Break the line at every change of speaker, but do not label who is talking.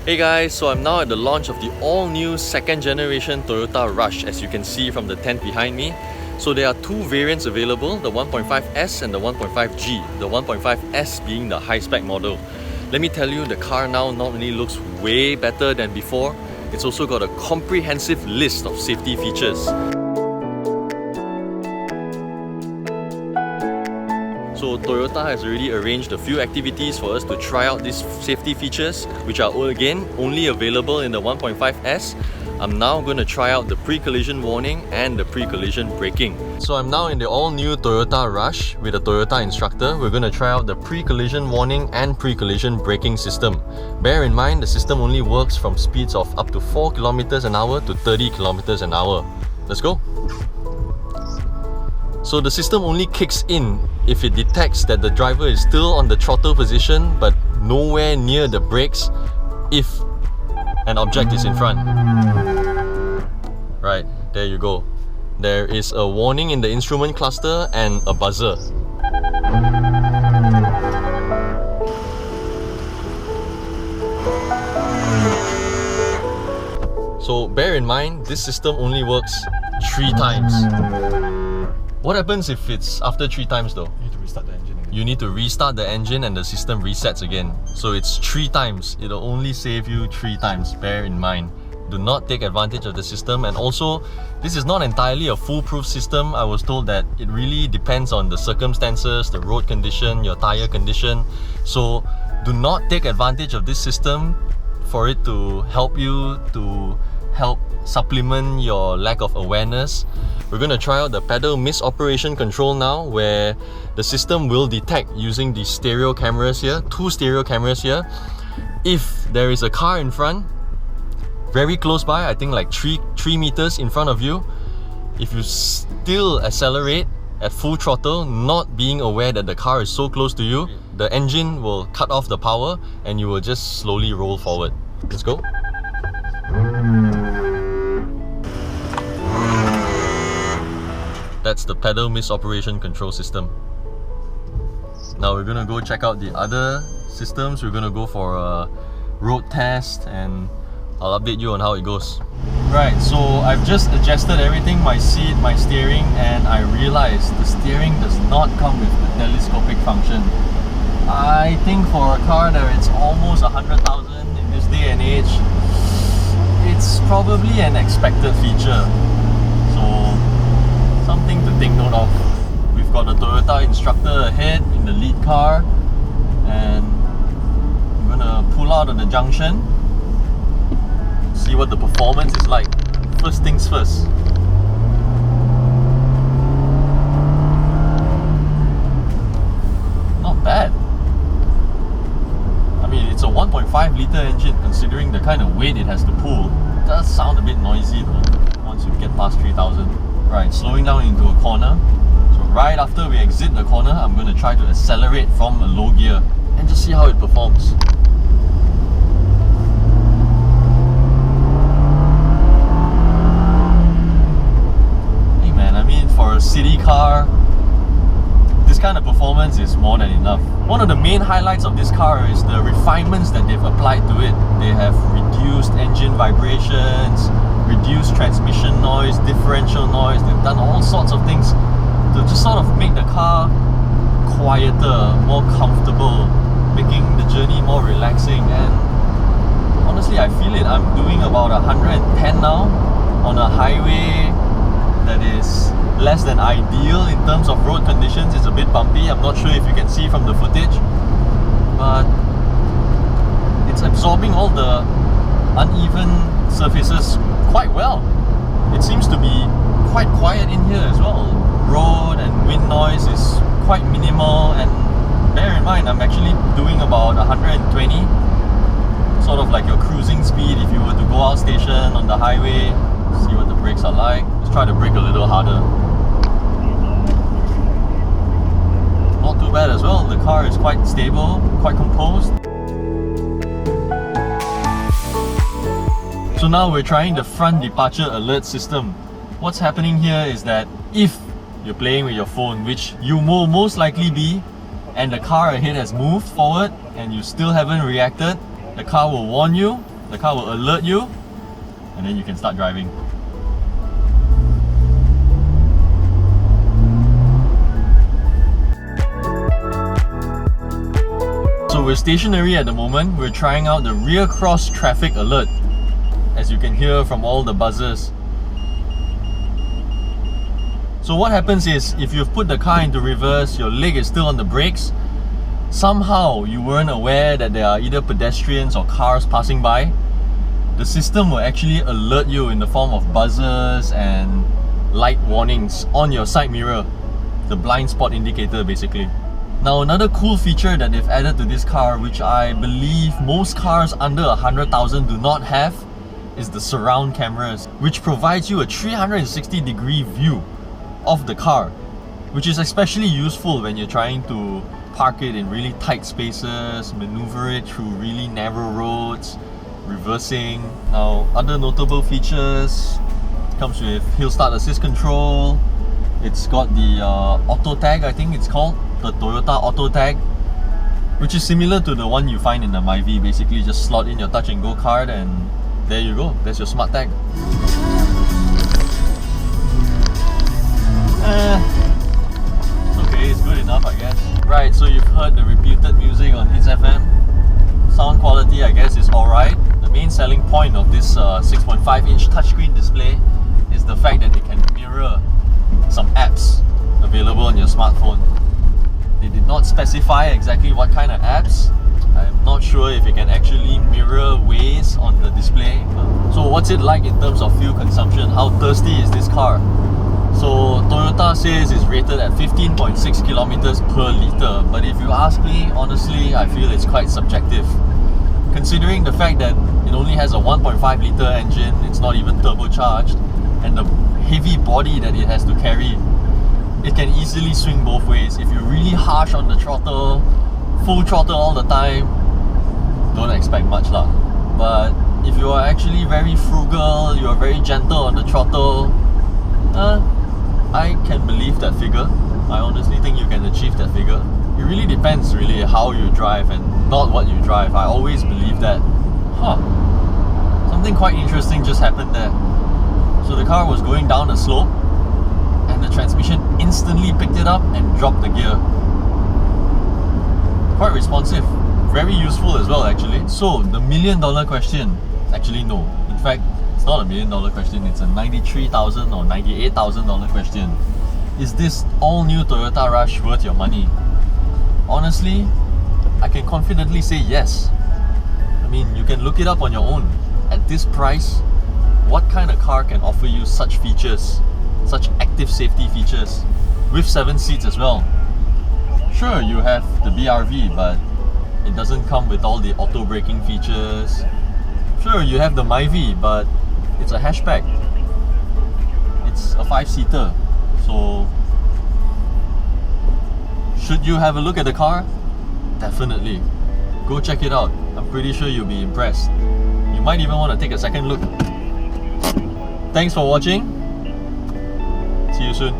Hey guys, so I'm now at the launch of the all-new second generation Toyota Rush, as you can see from the tent behind me. So there are two variants available, the 1.5S and the 1.5G, the 1.5S being the high-spec model. Let me tell you, the car now not only looks way better than before, it's also got a comprehensive list of safety features. So Toyota has already arranged a few activities for us to try out these safety features, which are again only available in the 1.5S. I'm now going to try out the pre-collision warning and the pre-collision braking. So I'm now in the all-new Toyota Rush with a Toyota instructor. We're going to try out the pre-collision warning and pre-collision braking system. Bear in mind, the system only works from speeds of up to 4 km an hour to 30 km an hour. Let's go! So the system only kicks in if it detects that the driver is still on the throttle position but nowhere near the brakes if an object is in front. Right, there you go. There is a warning in the instrument cluster and a buzzer. So bear in mind, this system only works 3 times. What happens if it's after 3 times though?
You need to restart the engine again.
You need to restart the engine and the system resets again. So it's 3 times. It'll only save you 3 times. Bear in mind. Do not take advantage of the system. And also, this is not entirely a foolproof system. I was told that it really depends on the circumstances, the road condition, your tire condition. So do not take advantage of this system for it to help you, to help supplement your lack of awareness. We're going to try out the pedal misoperation control now, where the system will detect using the stereo cameras here, 2 stereo cameras here. If there is a car in front, very close by, I think like 3 meters in front of you, if you still accelerate at full throttle, not being aware that the car is so close to you, the engine will cut off the power and you will just slowly roll forward. Let's go. That's the pedal misoperation control system. Now we're gonna go check out the other systems. We're gonna go for a road test and I'll update you on how it goes. Right, so I've just adjusted everything, my seat, my steering, and I realized the steering does not come with the telescopic function. I think for a car that it's almost 100,000 in this day and age, it's probably an expected feature. So something to take note of. We've got a Toyota instructor ahead in the lead car, and I'm gonna pull out of the junction, see what the performance is like. First things first. Not bad. I mean, it's a 1.5 litre engine. Considering the kind of weight it has to pull, it does sound a bit noisy though once you get past 3,000. Right, slowing down into a corner. So right after we exit the corner, I'm going to try to accelerate from a low gear and just see how it performs. Hey man, I mean, for a city car, this kind of performance is more than enough. One of the main highlights of this car is the refinements that they've applied to it. They have reduced engine vibrations, reduced transmission noise, differential noise. They've done all sorts of things to just sort of make the car quieter, more comfortable, making the journey more relaxing. And honestly, I feel it. I'm doing about 110 now on a highway that is less than ideal in terms of road conditions. It's a bit bumpy. I'm not sure if you can see from the footage, but it's absorbing all the uneven surfaces quite well. It seems to be quite quiet in here as well. Road and wind noise is quite minimal, and bear in mind I'm actually doing about 120, sort of like your cruising speed if you were to go out station on the highway. See what the brakes are like. Let's try to brake a little harder. Not too bad as well. The car is quite stable, quite composed. So now we're trying the front departure alert system. What's happening here is that if you're playing with your phone, which you will most likely be, and the car ahead has moved forward and you still haven't reacted, the car will warn you the car will alert you and then you can start driving. So we're stationary at the moment. We're trying out the rear cross traffic alert, as you can hear from all the buzzers. So what happens is, if you've put the car into reverse, your leg is still on the brakes, somehow you weren't aware that there are either pedestrians or cars passing by, the system will actually alert you in the form of buzzers and light warnings on your side mirror, the blind spot indicator basically. Now another cool feature that they've added to this car, which I believe most cars under 100,000 do not have, is the surround cameras, which provides you a 360-degree view of the car, which is especially useful when you're trying to park it in really tight spaces, maneuver it through really narrow roads, reversing. Now other notable features, it comes with hill start assist control. It's got the auto tag, I think it's called, the Toyota auto tag, which is similar to the one you find in the Myvi. Basically just slot in your touch and go card and there you go, that's your smart tag. Okay, it's good enough I guess. Right, so you've heard the reputed music on Hits FM. Sound quality I guess is alright. The main selling point of this 6.5-inch touchscreen display is the fact that it can mirror some apps available on your smartphone. They did not specify exactly what kind of apps. I'm not sure if it can actually mirror Waze on the display. So what's it like in terms of fuel consumption? How thirsty is this car? So Toyota says it's rated at 15.6 kilometers per litre, but if you ask me, honestly, I feel it's quite subjective. Considering the fact that it only has a 1.5 litre engine, it's not even turbocharged, and the heavy body that it has to carry, it can easily swing both ways. If you're really harsh on the throttle, full throttle all the time, don't expect much lah. But if you are actually very frugal, you are very gentle on the throttle, I can believe that figure. I honestly think you can achieve that figure. It really depends really how you drive and not what you drive. I always believe that. Something quite interesting just happened there. So the car was going down a slope and the transmission instantly picked it up and dropped the gear. Quite responsive, very useful as well actually. So the $1 million question, actually no, in fact it's not a $1 million question, it's a $93,000 or $98,000 question. Is this all new Toyota Rush worth your money? Honestly, I can confidently say yes. I mean, you can look it up on your own. At this price, what kind of car can offer you such features, such active safety features, with 7 seats as well? Sure, you have the BRV, but it doesn't come with all the auto braking features. Sure, you have the Myvi, but it's a hatchback. It's a 5-seater. So, should you have a look at the car? Definitely. Go check it out. I'm pretty sure you'll be impressed. You might even want to take a second look. Thanks for watching. See you soon.